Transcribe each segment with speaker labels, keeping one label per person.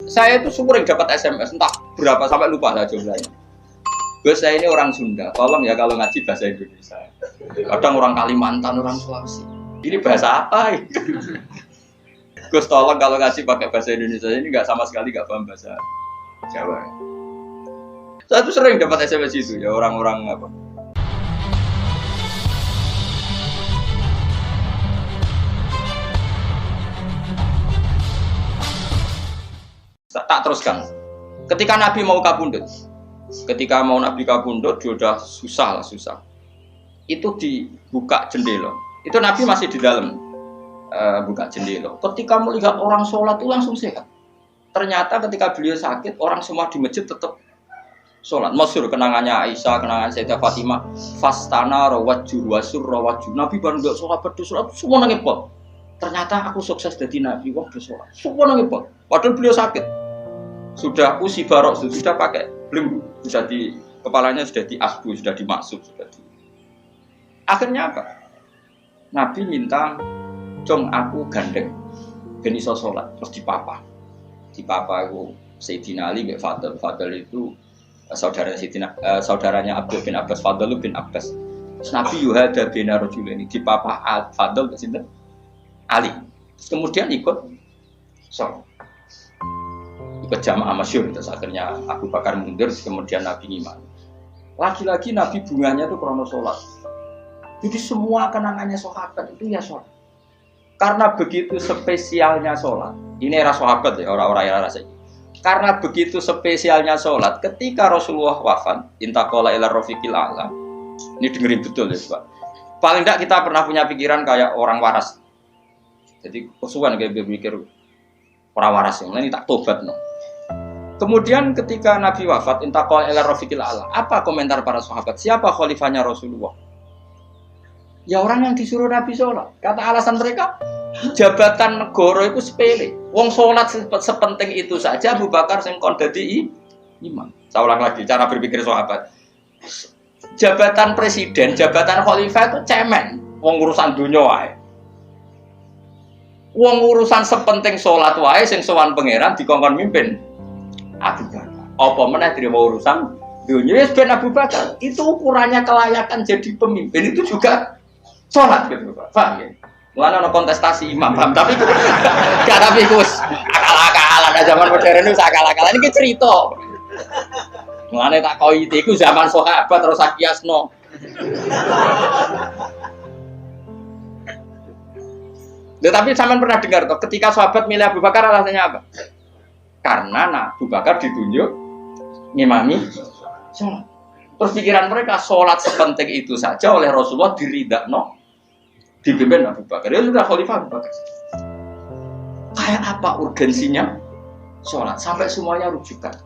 Speaker 1: Saya itu sering dapat SMS, entah berapa sampai lupa lah jumlahnya. Gus, saya ini orang Sunda, tolong ya kalau ngaji bahasa Indonesia. Kadang orang Kalimantan, orang Sulawesi. Ini bahasa apa? Gus, tolong kalau ngaji pakai bahasa Indonesia, ini nggak sama sekali nggak paham bahasa Jawa. Saya tuh sering dapat SMS itu ya orang-orang apa? Tak teruskan. Ketika Nabi mau kabundut, Nabi kabundut, dia udah susah. Itu dibuka jendela. Itu Nabi masih di dalam buka jendela. Ketika melihat orang sholat itu langsung sehat. Ternyata ketika beliau sakit, orang semua di masjid tetap sholat. Masyhur kenangannya Aisyah, kenangan Sayyidah Fatimah. Fastana rawaju wasur rawaju. Nabi baru nggak sholat, semua nangipot. Ternyata aku sukses jadi Nabi. Wah, sholat. Semua nangipot. Padahal beliau sakit. Sudah usi barok, sudah pakai belenggu, sudah di kepalanya sudah diasbu, sudah dimaksud, Akhirnya apa? Nabi minta, "Jom aku gandeng, ben iso sholat." Terus dipapa itu Sayyidina Ali bin Fadl itu saudaranya Abdul bin Abbas, Fadl bin Abbas. Terus Nabi yuhada bina rajulaini, dipapa Fadl ke sinten? Ali. Terus kemudian ikut sholat. Ikut jamaah masyhur, terus akhirnya Abu Bakar mundur, kemudian Nabi ngimam. Lagi-lagi Nabi bunganya itu krono sholat. Jadi semua kenangannya sahabat itu ya sholat. Karena begitu spesialnya sholat. Ini era sahabat ya, orang-orang era rasanya. Karena begitu spesialnya sholat, ketika Rasulullah wafat, intaqala ila rafiqil a'la. Ini dengerin betul ya Pak. Paling tidak kita pernah punya pikiran kayak orang waras. Jadi kesuwan kayak berpikir orang waras yang ini tak tobat no. Kemudian ketika Nabi wafat, intaqal ila rafiqil a'la. Apa komentar para sahabat? Siapa khalifahnya Rasulullah? Ya orang yang disuruh Nabi sholat. Kata alasan mereka, jabatan negara itu sepele. Wong sholat sepenting itu saja. Abu Bakar sing kon dadi imam. Saya ulang lagi cara berpikir sahabat. Jabatan presiden, jabatan khalifah itu cemen. Wong urusan dunia wae. Wong urusan sepenting sholat wae sing sowan pangeran dikongkon mimpin Abu Bakar. Apa meneh terima urusan dunia wis ben Abu Bakar. Itu ukurannya kelayakan jadi pemimpin itu juga sholat gitu Pak. Paham ya? Mulane ana kontestasi imam, paham? Tapi gak tapi Gus. Akal-akalan zaman modern itu akal-akalan iki cerita. Mulane tak koi iku zaman sahabat terus sakiasno. Tapi sampean pernah dengar toh ketika sahabat milih Abu Bakar alasannya apa? Karena Abu Bakar ditunjuk ngimami sholat. Terus pikiran mereka sholat sepenting itu saja oleh Rasulullah diridakno dipimpin Abu Bakar. Dia sudah khalifah Abu Bakar. Kayak apa urgensinya sholat sampai semuanya rujukan.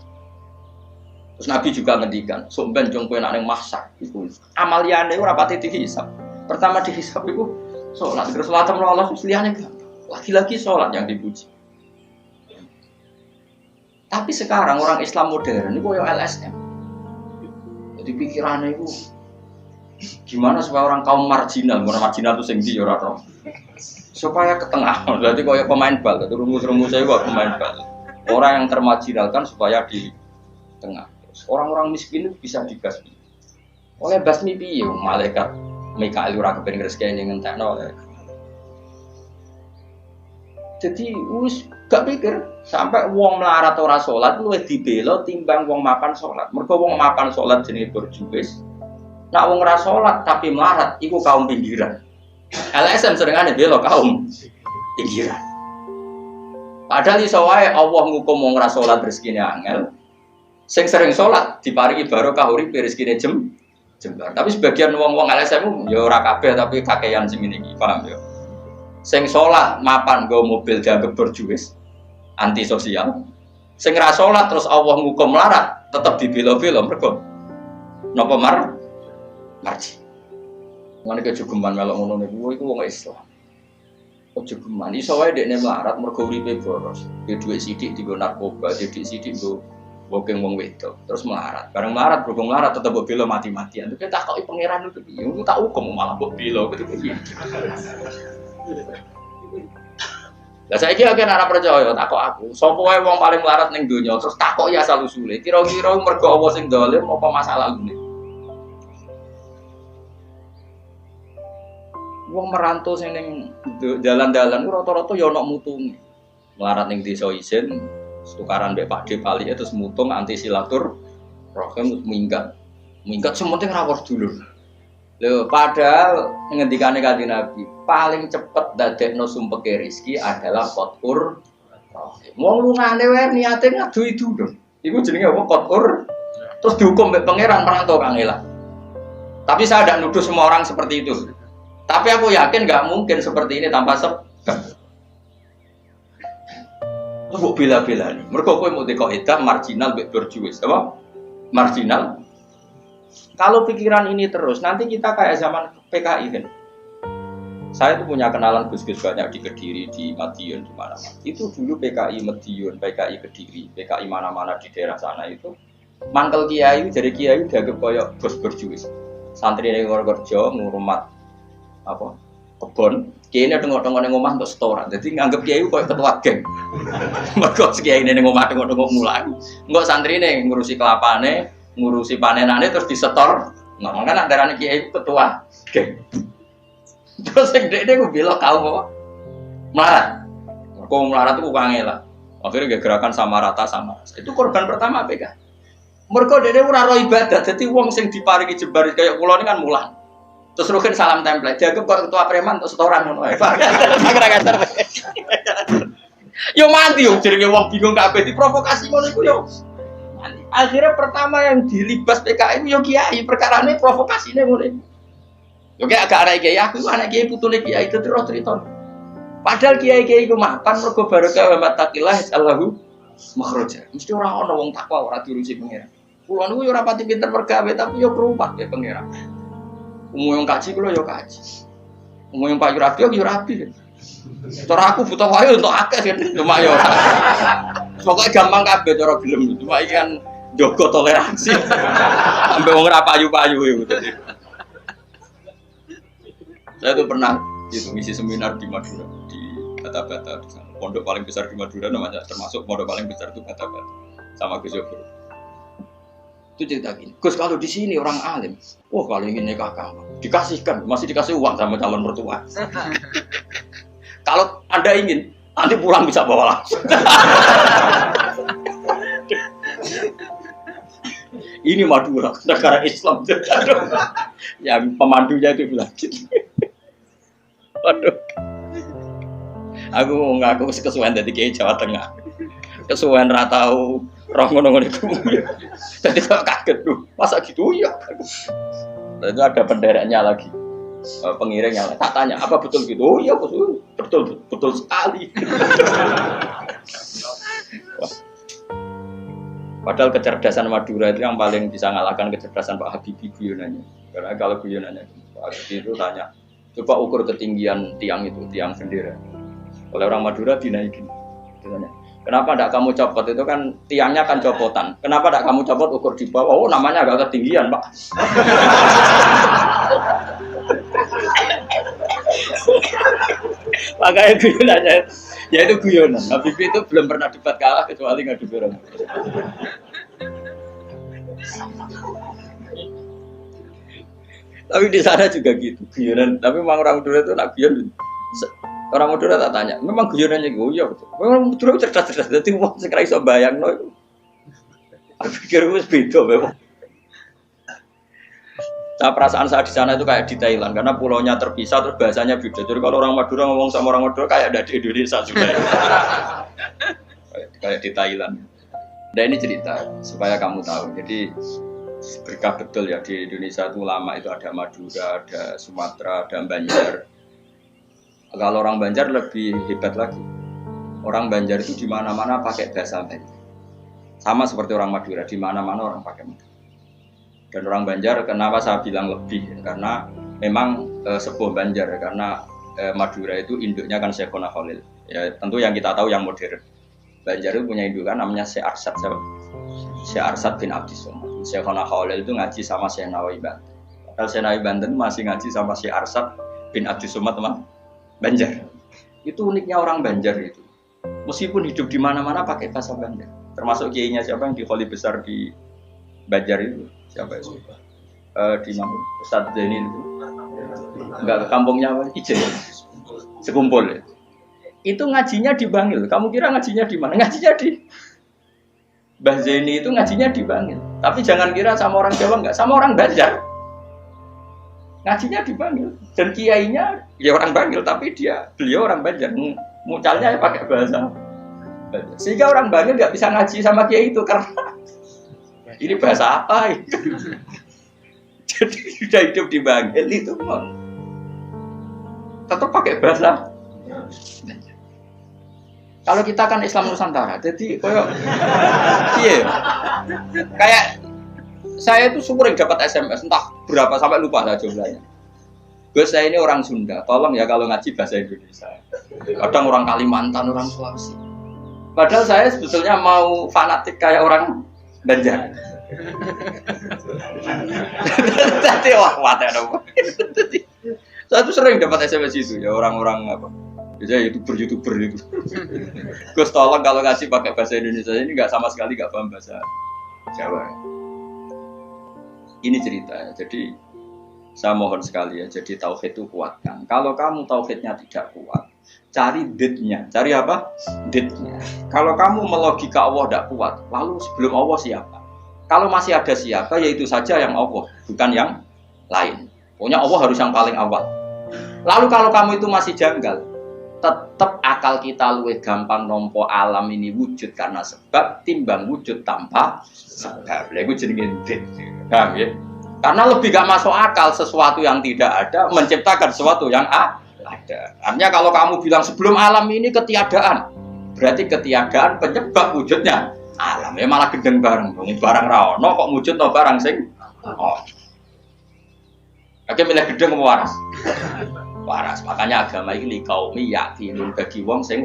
Speaker 1: Terus Nabi juga ngendikan, "Somben jong kowe nek ning mahsyar iku amaliyane ora pati dihisab. Pertama dihisab iku sholat, terus sholat Allah liyane gampang. Lagi-lagi sholat yang dipuji. Tapi sekarang orang Islam modern ini koyo LSM. Jadi pikirannya itu gimana supaya orang kaum marginal itu sing ndi ora tau. Supaya ke tengah. Berarti koyo pemain bal, itu rumus-rumusnya kok pemain bal. Orang yang termarginalkan supaya di tengah. Orang-orang miskin itu bisa dibasmi. Oleh basmi piye malaikat Mikael ora kepen rezekine ngentekno. Jadi wis gak pikir sampai wong melarat ora salat luwih dibela timbang wong mapan salat. Mergo wong mapan salat jenenge berjuwis. Nek wong ora salat tapi melarat iku kaum pinggiran. LSM seringane bela kaum pinggiran. Padahal iso wae Allah ngukum wong ora salat rezekine angel. Sing sering salat diparingi barokah uripe rezekine jembar. Tapi sebagian wong-wong LSM ya ora kabeh tapi kakean sing ngene iki, paham ya. Sing salat mapan nggo mobil dianggap berjuwis, antisosial. Sing ra salat terus Allah ngukum melarat, tetep dibela-bela mergo napa marji. Ngene kejogeman melok ngono niku iku wong Islam. Kejogeman iso wae dekne melarat mergo uripe boros. Duwe dhuwit sithik dienggo narkoba, sithik dienggo bokeng wong wedok, terus melarat. Bareng melarat, berhubung melarat tetep mbok bela mati-matian. Tapi tak koki pangeran itu piye? Tak hukum malah mbok bela gitu piye. Lah saiki akeh ora percaya takok aku. Sapa wae wong paling melarat ning donya terus takok ya asal usule. Kira-kira mergo apa sing dolim apa masalah ngene. Wong merantau sing ning dalan-dalan ku rata-rata ya ana mutunge. Melarat ning desa isin, tukaran mbek Pak De Pali terus mutung anti silaturahim minggat. Minggat sementing rawuh dulur. Lho padahal ngendikane Kanjeng Nabi, paling cepet dadekno sumpeke rezeki adalah qatur. Wong lungane wae niate ngaduhi dulur. Iku jenenge apa qatur? Terus dihukum mbek pangeran merantau Kang Ela. Tapi saya tidak nuduh semua orang seperti itu. Tapi aku yakin nggak mungkin seperti ini tanpa sebab. Kok bela-bela nih? Mereka kowe mau dikoedah marginal mbek berjuis, apa? Marginal. Kalau pikiran ini terus, nanti kita kayak zaman PKI kan. Saya tuh punya kenalan gus-gus banyak di Kediri, di Madiun, di mana-mana. Itu dulu PKI Madiun, PKI Kediri, PKI mana-mana di daerah sana itu. Mangkel kiai, jadi kiai dianggap koyok gus berjuis. Santri yang kerja ngurumat apa kebon, kiai ini tengok-tengok neng omah untuk setoran. Jadi nganggap kiai koyok ketua geng. Mereka kiai ini neng omah tengok-tengok mulai. Enggak santri ini ngurusi kelapane, ngurusi panenane terus disetor. Nah, makanya darane kiai ketua geng. Terus yang dia gue bilang kau apa? Melarat. Kau melarat itu Kang Ela. Akhirnya gerakan sama rata sama. Itu korban pertama PK. Mereka dia ora ro ibadah. Jadi wong sing diparingi jebar kayak kula ini kan mulang. Terus rugen salam template. Dianggap kok ketua preman untuk setoran ngono ae. Yo mati yo jenenge wong bingung kabeh diprovokasi ngono iku yo. Akhirnya pertama yang dilibas PKI yo kiai, perkarane provokasine ngono iku. Yo kayak agak anak kiai aku anak kiai putune kiai itu terus cerita. Padahal kiai-kiai iku makan mergo barokah wa mattaqillah Allahu makhraja. Mesti ora ana wong takwa ora diurusi pangeran. Kulo niku yo ora pati pinter pergawe tapi yo kerumat ya pangeran. Umum yang kaji kulo yo kaji. Umum yang Pak Rabi yo rabi. Cara aku butuh wae untuk akeh kan cuma yo. Pokoke gampang kabeh cara gelem cuma iki kan njogo toleransi. Sampai wong ora payu-payu yo dadi. Saya tuh pernah itu ngisi seminar di Madura di Bata-Bata, pondok paling besar di Madura namanya, termasuk pondok paling besar itu Bata-Bata sama Gus Yobro. Itu cerita gini, Gus kalau di sini orang alim, wah kalau ingin nikah kamu dikasihkan, masih dikasih uang sama calon mertua. Kalau Anda ingin, nanti pulang bisa bawa langsung. Ini Madura, negara Islam. Yang pemandunya itu bilang gitu. Waduh, aku ngaku kesuwen dari kiai Jawa Tengah, kesuwen ratau roh ngono-ngono itu, jadi kok kaget tuh, masa gitu ya? Dan itu ada pendereknya lagi, pengiringnya, tak tanya apa betul gitu? Oh iya betul sekali. Padahal kecerdasan Madura itu yang paling bisa ngalahkan kecerdasan Pak Habibie guyonannya, karena kalau guyonannya Pak Habibie itu tanya. Coba ukur ketinggian tiang itu, tiang bendera. Oleh orang Madura dinaikin. Kenapa tidak kamu copot? Itu kan tiangnya kan copotan. Kenapa tidak kamu copot ukur di bawah? Oh namanya agak ketinggian Pak. Makanya guyonannya, ya itu guyonan. Habibie itu belum pernah debat kalah kecuali ngadu orang. Tapi di sana juga gitu, guyonan. Tapi memang orang Madura itu nak guyon. Orang Madura tak tanya, memang guyonannya gitu, ya betul. Memang Madura cerdas-cerdas. Jadi wong sing ra iso bayangno iku. Aku pikir wis beda memang. Nah, perasaan saya di sana itu kayak di Thailand karena pulaunya terpisah terus bahasanya beda. Jadi kalau orang Madura ngomong sama orang Madura kayak ada di Indonesia juga. Kayak di Thailand. Nah ini cerita supaya kamu tahu. Jadi berkah betul ya di Indonesia itu lama itu ada Madura, ada Sumatera, ada Banjar. Kalau orang Banjar lebih hebat lagi. Orang Banjar itu di mana-mana pakai bahasa Banjar. Sama seperti orang Madura, di mana-mana orang pakai Madura. Dan orang Banjar kenapa saya bilang lebih? Karena memang sebuah Banjar karena Madura itu induknya kan Syekhona Khalil. Ya tentu yang kita tahu yang modern. Banjar itu punya indukan namanya Syekh Arsad, Syekh Arsad bin Abdis Somad. Syekhona Khalil itu ngaji sama Syekh Nawawi Banten. Padahal Syekh Nawawi Banten masih ngaji sama Syekh Arsad bin Abdis Somad teman Banjar. Itu uniknya orang Banjar itu. Meskipun hidup di mana-mana pakai bahasa Banjar. Termasuk kiainya siapa yang di Kholi besar di Banjar itu? Siapa itu? Di mana? Ustadz Zaini itu. Enggak, kampungnya apa? Ijen. Sekumpul ya. Itu ngajinya di Bangil. Kamu kira ngajinya di mana? Ngajinya di Mbah Zaini itu ngajinya di Bangil. Tapi jangan kira sama orang Jawa, enggak, sama orang Banjar. Ngajinya di Bangil. Dan kiainya ya orang Bangil, tapi beliau orang Banjar. Mucalnya ya pakai bahasa Banjar. Sehingga orang Bangil enggak bisa ngaji sama kiai itu karena ini bahasa apa? Jadi sudah hidup di Bangil itu tetap pakai bahasa. Kalau kita kan Islam Nusantara, jadi kayak saya itu sering dapat SMS entah berapa sampai lupa lah jumlahnya. Gus, saya ini orang Sunda, tolong ya kalau ngaji bahasa Indonesia. Kadang orang Kalimantan, orang Sulawesi. Padahal saya sebetulnya mau fanatik kayak orang Banjar. Jadi wah dong. Saya tuh sering dapat SMS itu ya orang-orang apa? Biasanya YouTuber itu. Gus tolong kalau ngasih pakai bahasa Indonesia ini nggak sama sekali nggak paham bahasa Jawa. Ini cerita. Jadi saya mohon sekali ya. Jadi tauhid itu kuatkan. Kalau kamu tauhidnya tidak kuat, cari ditnya. Cari apa? Ditnya. Kalau kamu melogika Allah tidak kuat, lalu sebelum Allah siapa? Kalau masih ada siapa, yaitu saja yang Allah, bukan yang lain. Pokoknya Allah harus yang paling awal. Lalu kalau kamu itu masih janggal, tetap akal kita luwih gampang nompo alam ini wujud karena sebab timbang wujud tanpa sebab. Lha iku jenenge dit. Paham ya? Karena lebih gak masuk akal sesuatu yang tidak ada menciptakan sesuatu yang ada. Artinya kalau kamu bilang sebelum alam ini ketiadaan, berarti ketiadaan penyebab wujudnya alam. Ya malah gendeng bareng. Barang ra ono kok wujud no barang sing oh. Oke, milih gendeng apa waras? Waras. Makanya agama ini kaum yakinun bagi wong sing